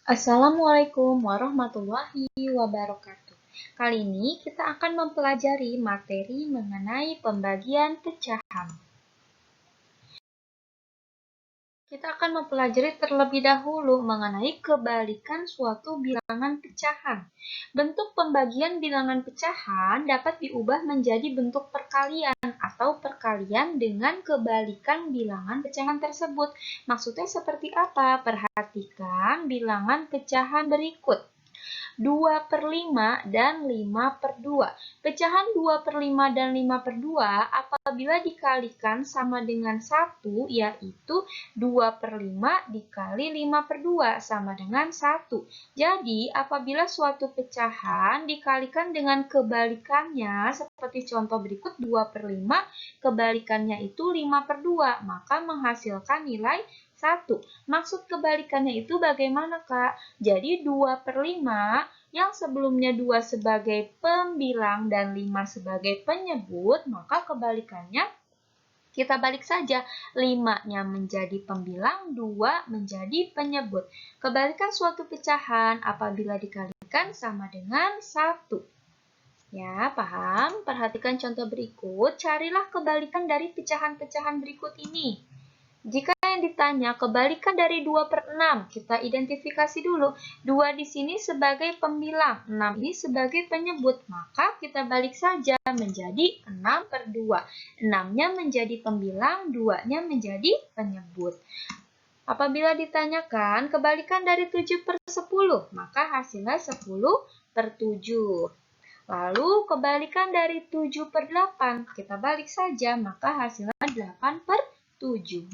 Assalamualaikum warahmatullahi wabarakatuh. Kali ini kita akan mempelajari materi mengenai pembagian pecahan. Kita akan mempelajari terlebih dahulu mengenai kebalikan suatu bilangan pecahan. Bentuk pembagian bilangan pecahan dapat diubah menjadi bentuk perkalian atau perkalian dengan kebalikan bilangan pecahan tersebut. Maksudnya seperti apa? Perhatikan bilangan pecahan berikut. 2/5 dan 5/2. Pecahan 2/5 dan 5/2 apabila dikalikan sama dengan 1, yaitu 2/5 dikali 5/2 sama dengan 1. Jadi, apabila suatu pecahan dikalikan dengan kebalikannya, seperti contoh berikut 2/5, kebalikannya itu 5/2, maka menghasilkan nilai 1. Maksud kebalikannya itu bagaimana, Kak? Jadi 2/5 yang sebelumnya 2 sebagai pembilang dan 5 sebagai penyebut, maka kebalikannya kita balik saja. 5-nya menjadi pembilang, 2 menjadi penyebut. Kebalikan suatu pecahan apabila dikalikan sama dengan 1. Ya, paham? Perhatikan contoh berikut. Carilah kebalikan dari pecahan-pecahan berikut ini. Jika yang ditanya kebalikan dari 2/6, kita identifikasi dulu. 2 di sini sebagai pembilang, 6 ini sebagai penyebut. Maka kita balik saja menjadi 6/2. 6-nya menjadi pembilang, 2-nya menjadi penyebut. Apabila ditanyakan kebalikan dari 7/10, maka hasilnya 10/7. Lalu kebalikan dari 7/8, kita balik saja, maka hasilnya 8/7.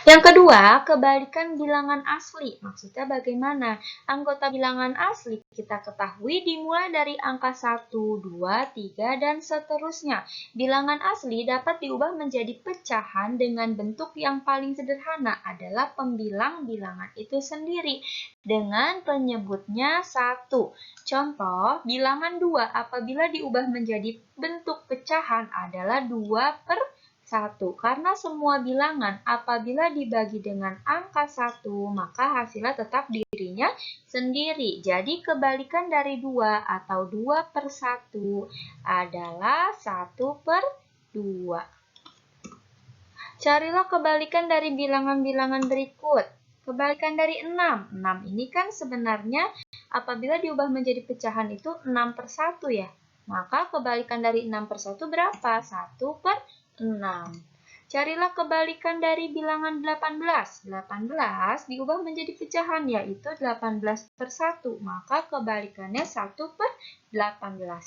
Yang kedua, kebalikan bilangan asli. Maksudnya bagaimana? Anggota bilangan asli kita ketahui dimulai dari angka 1, 2, 3, dan seterusnya. Bilangan asli dapat diubah menjadi pecahan dengan bentuk yang paling sederhana adalah pembilang bilangan itu sendiri dengan penyebutnya 1. Contoh, bilangan 2 apabila diubah menjadi bentuk pecahan adalah 2/1. Karena semua bilangan apabila dibagi dengan angka 1, maka hasilnya tetap dirinya sendiri. Jadi kebalikan dari 2 atau 2/1 adalah 1/2. Carilah kebalikan dari bilangan-bilangan berikut. Kebalikan dari 6. 6 ini kan sebenarnya apabila diubah menjadi pecahan itu 6/1 ya. Maka kebalikan dari 6/1 berapa? 1/6. Carilah kebalikan dari bilangan 18. 18 diubah menjadi pecahan yaitu 18/1. Maka kebalikannya 1/18.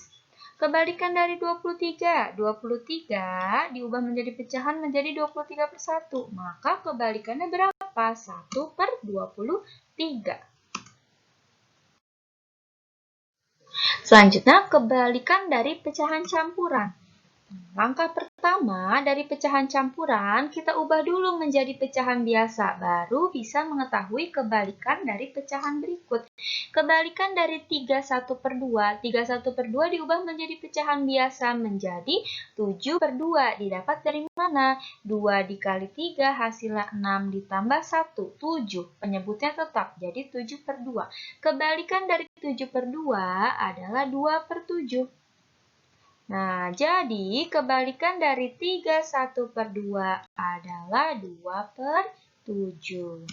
Kebalikan dari 23. 23 diubah menjadi pecahan menjadi 23/1. Maka kebalikannya berapa? 1/23. Selanjutnya, kebalikan dari pecahan campuran. Langkah pertama dari pecahan campuran, kita ubah dulu menjadi pecahan biasa, baru bisa mengetahui kebalikan dari pecahan berikut. Kebalikan dari 31/2, 31/2 diubah menjadi pecahan biasa menjadi 7/2. Didapat dari mana? 2 dikali 3 hasilnya 6 ditambah 1, 7. Penyebutnya tetap, jadi 7/2. Kebalikan dari 7/2 adalah 2/7. Nah, jadi kebalikan dari 31/2 adalah 2/7.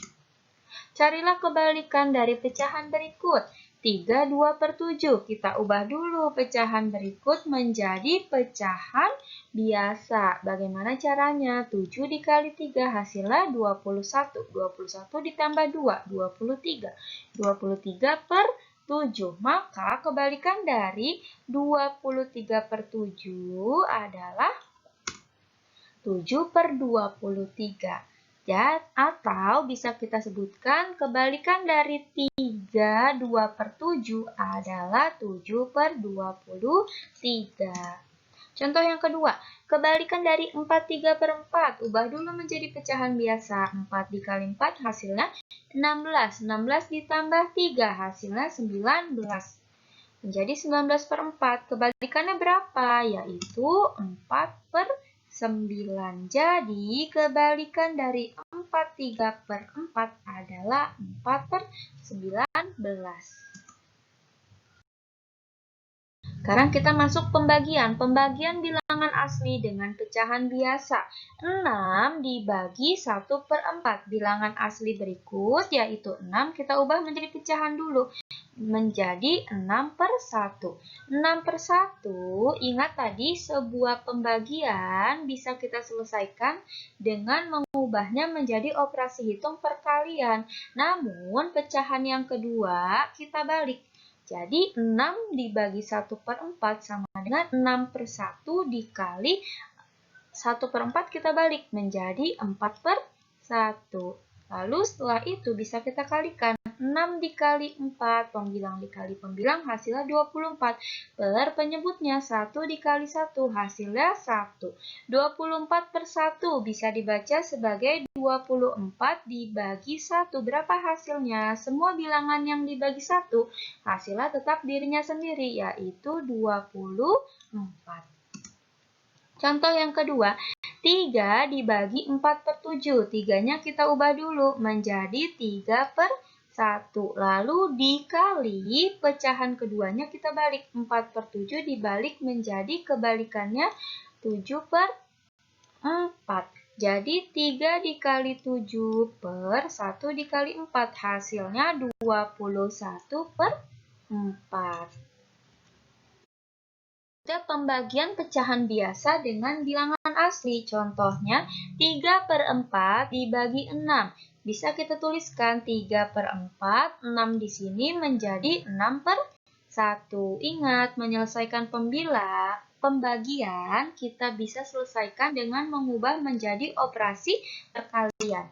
Carilah kebalikan dari pecahan berikut. 3 2/7. Kita ubah dulu pecahan berikut menjadi pecahan biasa. Bagaimana caranya? 7 dikali 3 hasilnya 21. 21 ditambah 2, 23. 23/7. Maka kebalikan dari 23/7 adalah 7/23. Atau bisa kita sebutkan kebalikan dari 3 2/7 adalah 7/23. Contoh yang kedua, kebalikan dari 4 3/4. Ubah dulu menjadi pecahan biasa. 4 dikali 4 hasilnya 16. 16 ditambah 3 hasilnya 19. Menjadi 19/4. Kebalikannya berapa? Yaitu 4/1. 9. Jadi, kebalikan dari 43/4 adalah 4/19. Sekarang kita masuk pembagian. Pembagian bilangan asli dengan pecahan biasa. 6 dibagi 1/4. Bilangan asli berikut yaitu 6 kita ubah menjadi pecahan dulu. Menjadi 6/1. 6/1, ingat tadi sebuah pembagian bisa kita selesaikan dengan mengubahnya menjadi operasi hitung perkalian. Namun pecahan yang kedua kita balik. Jadi 6 dibagi 1/4 sama dengan 6/1 dikali 1/4 kita balik menjadi 4/1. Lalu setelah itu bisa kita kalikan. 6 dikali 4, pembilang dikali pembilang hasilnya 24. Per penyebutnya 1 dikali 1 hasilnya 1. 24/1 bisa dibaca sebagai 24 dibagi 1. Berapa hasilnya? Semua bilangan yang dibagi 1 hasilnya tetap dirinya sendiri yaitu 24. Contoh yang kedua, 3 dibagi 4/7. 3-nya kita ubah dulu menjadi 3/1. Lalu dikali pecahan keduanya kita balik. 4/7 dibalik menjadi kebalikannya 7/4. Jadi 3 dikali 7 per 1 dikali 4. Hasilnya 21/4. Ada pembagian pecahan biasa dengan bilangan asli. Contohnya 3/4 dibagi 6. Bisa kita tuliskan 3/4, 6 di sini menjadi 6/1. Ingat, menyelesaikan pembagian kita bisa selesaikan dengan mengubah menjadi operasi perkalian.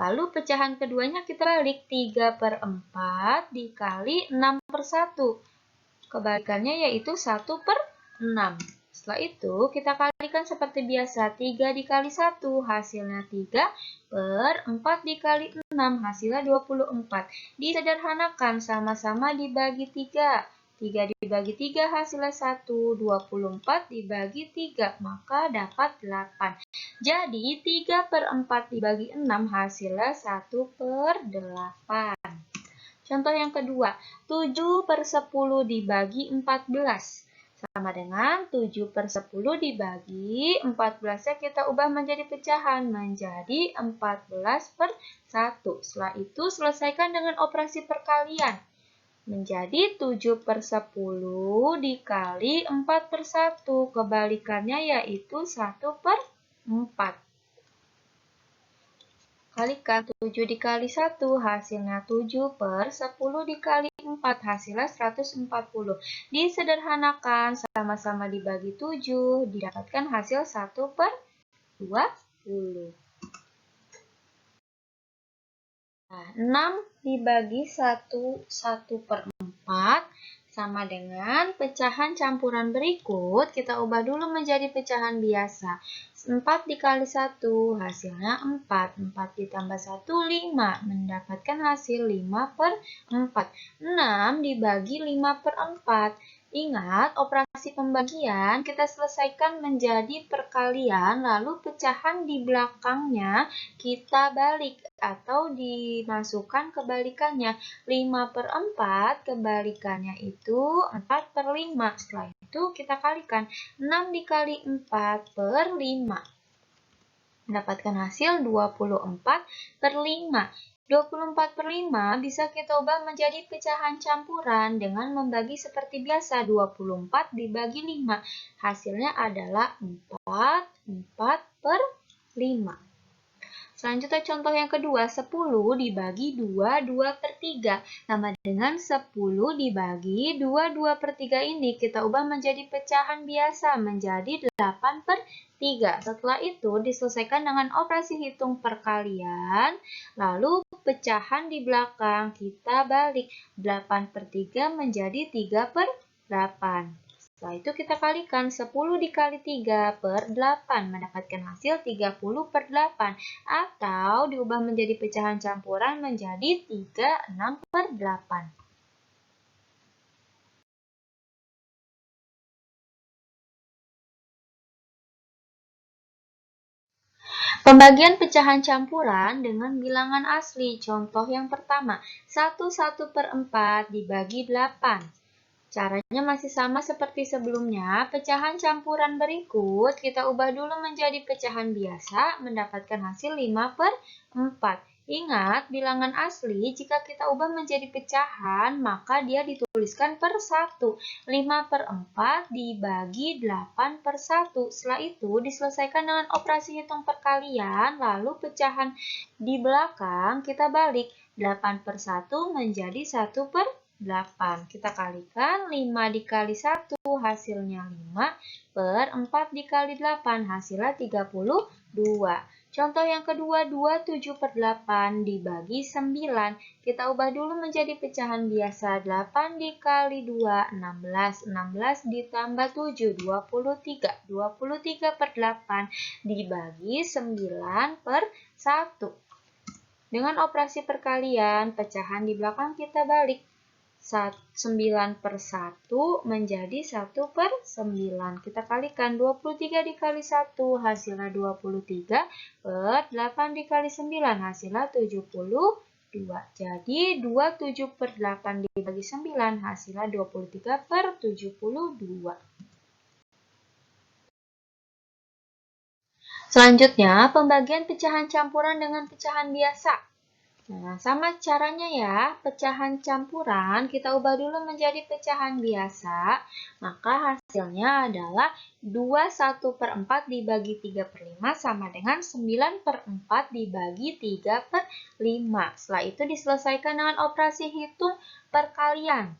Lalu pecahan keduanya kita balik, 3/4 dikali 6/1. Kebalikannya yaitu 1/6. Setelah itu kita kalikan seperti biasa. 3 dikali 1 hasilnya 3/4 dikali 6 hasilnya 24. Disederhanakan sama-sama dibagi 3. 3 dibagi 3 hasilnya 1. 24 dibagi 3 maka dapat 8. Jadi 3/4 dibagi 6 hasilnya 1/8. Contoh yang kedua, 7/10 dibagi 14. Sama dengan 7/10 dibagi 14-nya kita ubah menjadi pecahan menjadi 14/1. Setelah itu selesaikan dengan operasi perkalian. Menjadi 7/10 dikali 4/1. Kebalikannya yaitu 1/4. Kalikan 7 dikali 1 hasilnya 7/10 dikali 4 hasilnya 140. Disederhanakan sama-sama dibagi 7 didapatkan hasil 1/20. Nah, 6 dibagi 1/4 sama dengan pecahan campuran berikut. Kita ubah dulu menjadi pecahan biasa. 4 dikali 1 hasilnya 4. 4 ditambah 1, 5. Mendapatkan hasil 5/4. 6 dibagi 5/4. Ingat, operasi pembagian kita selesaikan menjadi perkalian, lalu pecahan di belakangnya kita balik atau dimasukkan kebalikannya. 5/4 kebalikannya itu 4/5. Setelah itu kita kalikan 6 dikali 4/5. Mendapatkan hasil 24/5. 24/5 bisa kita ubah menjadi pecahan campuran dengan membagi seperti biasa. 24 dibagi 5. Hasilnya adalah 4/5. Selanjutnya contoh yang kedua, 10 dibagi 2, 2/3. Sama dengan 10 dibagi 2, 2/3 ini kita ubah menjadi pecahan biasa menjadi 8/3. Setelah itu diselesaikan dengan operasi hitung perkalian. Lalu pecahan di belakang kita balik. 8/3 menjadi 3/8. Setelah itu kita kalikan 10 dikali 3/8 mendapatkan hasil 30/8 atau diubah menjadi pecahan campuran menjadi 36/8. Pembagian pecahan campuran dengan bilangan asli. Contoh yang pertama, 1/4 dibagi 8. Caranya masih sama seperti sebelumnya. Pecahan campuran berikut kita ubah dulu menjadi pecahan biasa, mendapatkan hasil 5/4. Ingat, bilangan asli jika kita ubah menjadi pecahan, maka dia dituliskan per 1. 5/4 dibagi 8/1. Setelah itu diselesaikan dengan operasi hitung perkalian, lalu pecahan di belakang kita balik. 8/1 menjadi 1/8. Kita kalikan 5 dikali 1 hasilnya 5 per 4 dikali 8 hasilnya 32. Contoh yang kedua, 27/8 dibagi 9. Kita ubah dulu menjadi pecahan biasa. 8 dikali 2, 16. 16 ditambah 7, 23. 23/8 dibagi 9/1. Dengan operasi perkalian, pecahan di belakang kita balik. 9/1 menjadi 1/9. Kita kalikan 23 dikali 1 hasilnya 23 per 8 dikali 9 hasilnya 72. Jadi 27/8 dibagi 9 hasilnya 23/72. Selanjutnya, pembagian pecahan campuran dengan pecahan biasa. Nah, sama caranya ya, pecahan campuran kita ubah dulu menjadi pecahan biasa, maka hasilnya adalah 21/4 dibagi 3/5 sama dengan 9/4 dibagi 3/5. Setelah itu diselesaikan dengan operasi hitung perkalian.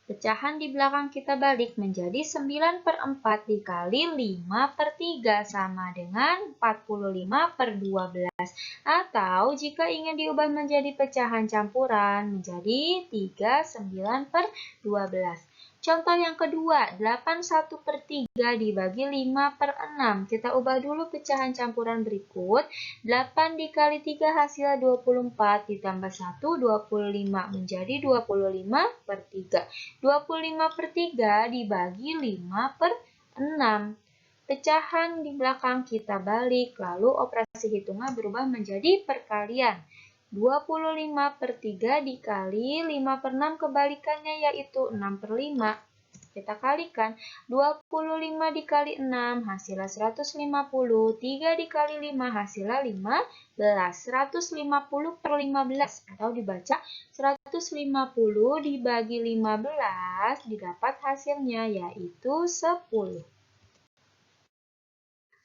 Pecahan di belakang kita balik menjadi 9/4 dikali 5/3 sama dengan 45/12. Atau jika ingin diubah menjadi pecahan campuran menjadi 39/12. Contoh yang kedua, 81/3 dibagi 5/6. Kita ubah dulu pecahan campuran berikut. 8 dikali 3 hasilnya 24, ditambah 1, 25 menjadi 25/3. 25/3 dibagi 5/6. Pecahan di belakang kita balik, lalu operasi hitungan berubah menjadi perkalian. 25/3 dikali 5/6 kebalikannya yaitu 6/5. Kita kalikan 25 dikali 6 hasilnya 150. 3 dikali 5 hasilnya 15. 150/15 atau dibaca 150 dibagi 15 didapat hasilnya yaitu 10.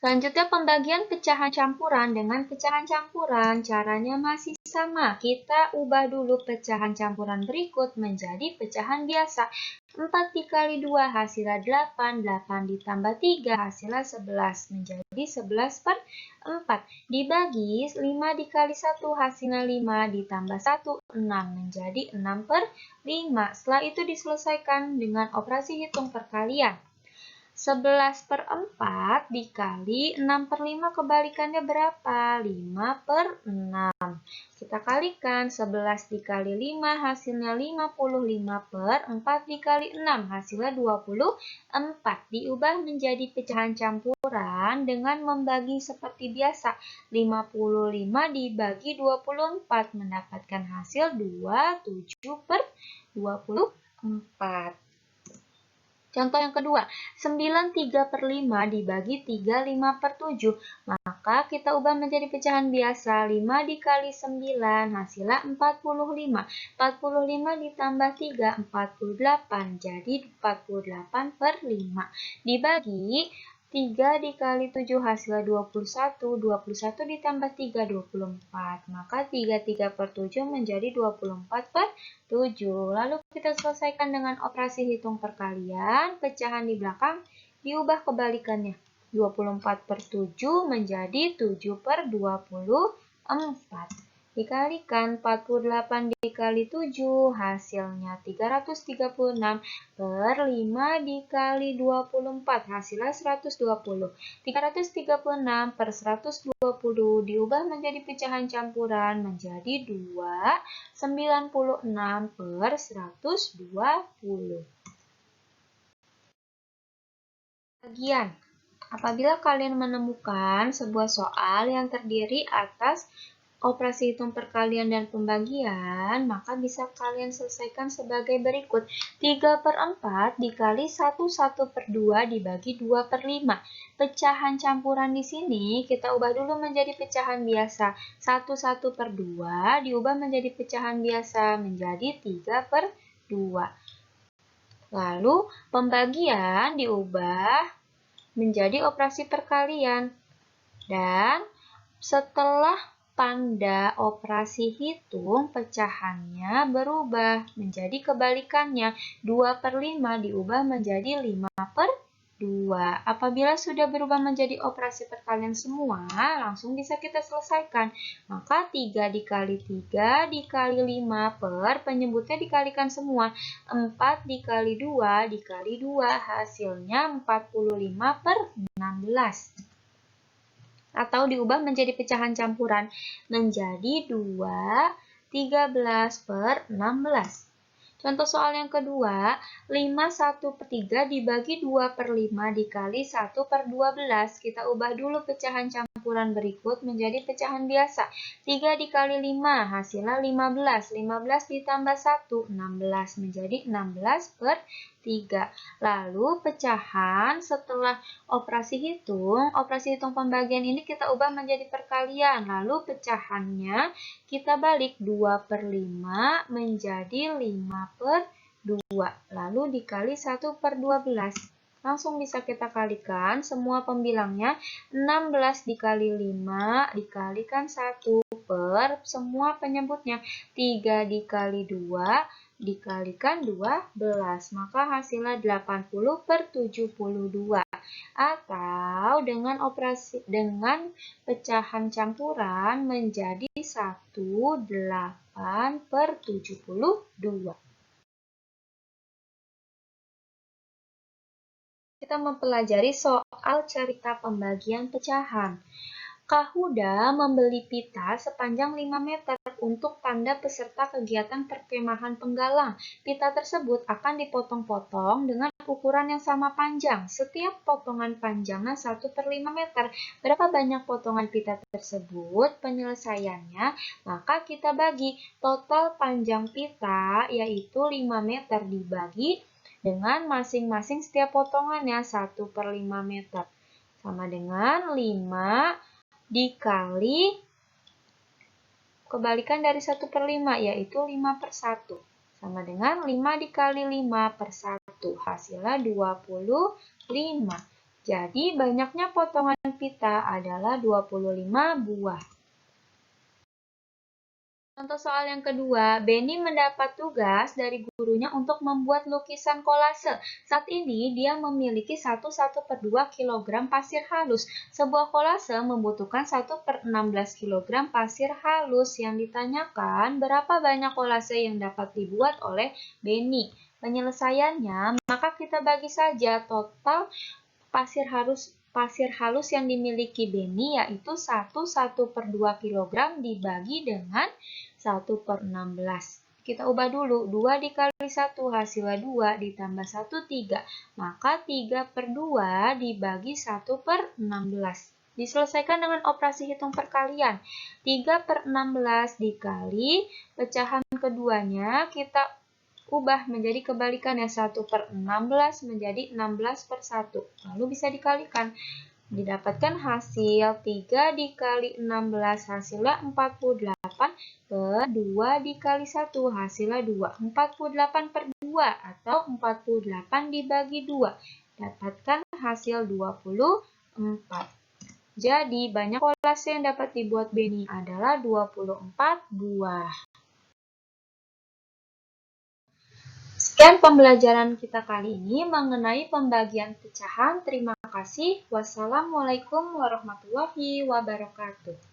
Selanjutnya pembagian pecahan campuran dengan pecahan campuran. Caranya masih sama. Kita ubah dulu pecahan campuran berikut menjadi pecahan biasa. 4 dikali 2 hasilnya 8. 8 ditambah 3 hasilnya 11. Menjadi 11/4. Dibagi 5 dikali 1 hasilnya 5. Ditambah 1, 6. Menjadi 6/5. Setelah itu diselesaikan dengan operasi hitung perkalian. 11/4 dikali 6/5 kebalikannya berapa? 5/6. Kita kalikan 11 dikali 5 hasilnya 55/4 dikali 6 hasilnya 24. Diubah menjadi pecahan campuran dengan membagi seperti biasa. 55 dibagi 24 mendapatkan hasil 27/24. Contoh yang kedua, 93/5 dibagi 35/7. Maka kita ubah menjadi pecahan biasa. 5 dikali 9 hasilnya 45. 45 ditambah 3, 48. Jadi 48/5. Dibagi 3 dikali 7 hasilnya 21. 21 ditambah 3, 24. Maka 33/7 menjadi 24/7. Lalu kita selesaikan dengan operasi hitung perkalian. Pecahan di belakang diubah kebalikannya. 24/7 menjadi 7/24. Dikalikan 48 dikali 7 hasilnya 336 per 5 dikali 24 hasilnya 120. 336 per 120 diubah menjadi pecahan campuran menjadi 2, 96 per 120. Bagian. Apabila kalian menemukan sebuah soal yang terdiri atas operasi hitung perkalian dan pembagian, maka bisa kalian selesaikan sebagai berikut. 3/4 dikali 1/2 dibagi 2/5. Pecahan campuran di sini kita ubah dulu menjadi pecahan biasa. 1/2 diubah menjadi pecahan biasa menjadi 3/2. Lalu pembagian diubah menjadi operasi perkalian. Dan setelah tanda operasi hitung, pecahannya berubah menjadi kebalikannya. 2/5 diubah menjadi 5/2. Apabila sudah berubah menjadi operasi perkalian semua, langsung bisa kita selesaikan. Maka 3 dikali 3 dikali 5 per penyebutnya dikalikan semua. 4 dikali 2 dikali 2, hasilnya 45/16. Atau diubah menjadi pecahan campuran menjadi 2, 13/16. Contoh soal yang kedua, 5/1/3 dibagi 2/5 dikali 1/12. Kita ubah dulu pecahan campuran berikut menjadi pecahan biasa. 3 dikali 5 hasilnya 15. 15 ditambah 1, 16 menjadi 16/3. Lalu pecahan setelah operasi hitung pembagian ini kita ubah menjadi perkalian. Lalu pecahannya kita balik 2/5 menjadi 5/2. Lalu dikali 1/12. Langsung bisa kita kalikan semua pembilangnya. 16 dikali 5 dikalikan 1 per semua penyebutnya. 3 dikali 2 dikalikan 12. Maka hasilnya 80/72. Atau dengan pecahan campuran menjadi 18/72. Kita mempelajari soal cerita pembagian pecahan. Kak Huda membeli pita sepanjang 5 meter untuk tanda peserta kegiatan perkemahan penggalang. Pita tersebut akan dipotong-potong dengan ukuran yang sama panjang. Setiap potongan panjangnya 1/5 meter. Berapa banyak potongan pita tersebut? Penyelesaiannya, maka kita bagi total panjang pita yaitu 5 meter dibagi dengan masing-masing setiap potongannya 1/5 meter. Sama dengan 5 dikali kebalikan dari 1/5 yaitu 5/1. Sama dengan 5 dikali 5/1. Hasilnya 25. Jadi banyaknya potongan pita adalah 25 buah. Contoh soal yang kedua, Benny mendapat tugas dari gurunya untuk membuat lukisan kolase. Saat ini dia memiliki 1/1/2 kg pasir halus. Sebuah kolase membutuhkan 1/16 kg pasir halus. Yang ditanyakan, berapa banyak kolase yang dapat dibuat oleh Benny? Penyelesaiannya, maka kita bagi saja total pasir halus yang dimiliki Benny yaitu 1/1/2 kg dibagi dengan 1/16. Kita ubah dulu, 2 dikali 1 hasilnya 2 ditambah 1, 3. Maka 3/2 dibagi 1/16. Diselesaikan dengan operasi hitung perkalian. 3/16 dikali pecahan keduanya kita ubah menjadi kebalikannya 1/16 menjadi 16/1. Lalu bisa dikalikan. Didapatkan hasil 3 dikali 16 hasilnya 48 per 2 dikali 1 hasilnya 2. 48/2 atau 48 dibagi 2. Dapatkan hasil 24. Jadi banyak kolase yang dapat dibuat Benny adalah 24 buah. Sekian pembelajaran kita kali ini mengenai pembagian pecahan. Terima kasih. Wassalamualaikum warahmatullahi wabarakatuh.